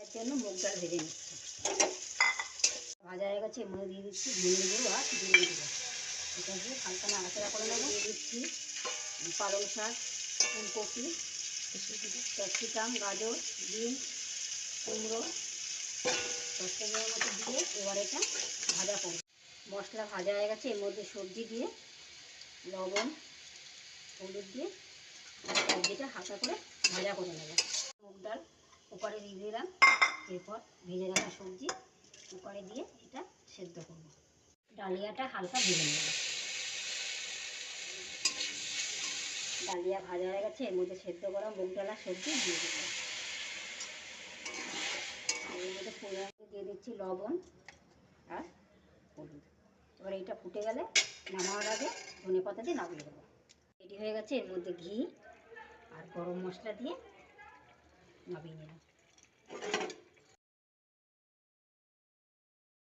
এর জন্য মুগ ডাল ভেজে নিচ্ছি। ভাজা হয়ে গেছে, এর মধ্যে দিয়ে দিচ্ছি ধনে গুঁড়ো আর জিরে গুঁড়ো। এটা দিয়ে হালকা নাড়াচাড়া করে নেবো। দিয়ে দিচ্ছি পালং শাক, ফুলকপি, ক্যাপসিকাম, গাজর, বিনস, কুমড়ো, 10 টাকার মতো দিয়ে এবার এটা ভাজা করব। মশলা ভাজা হয়ে গেছে, এর মধ্যে সবজি দিয়ে লবণ হলুদ দিয়ে সবজিটা হালকা করে ভাজা করে নেব। মুগ ডাল কুকারে দিয়ে দিলাম, এরপর ভেজে রাখা সবজি কুকারে দিয়ে এটা সেদ্ধ করব। ডালিয়াটা হালকা ভেজে নেব। ডালিয়া ভাজা হয়ে গেছে, এর মধ্যে সেদ্ধ করা মুগ ডাল আর সবজি দিয়ে দিলাম। এর মধ্যে ফোড়নে দিয়ে দিচ্ছি লবণ আর হলুদ। এবার এইটা ফুটে গেলে নামানোর আগে ধনেপাতা দিয়ে নামিয়ে দেবো। রেডি হয়ে গেছে, এর মধ্যে ঘি আর গরম মশলা দিয়ে নামিয়ে নিলাম।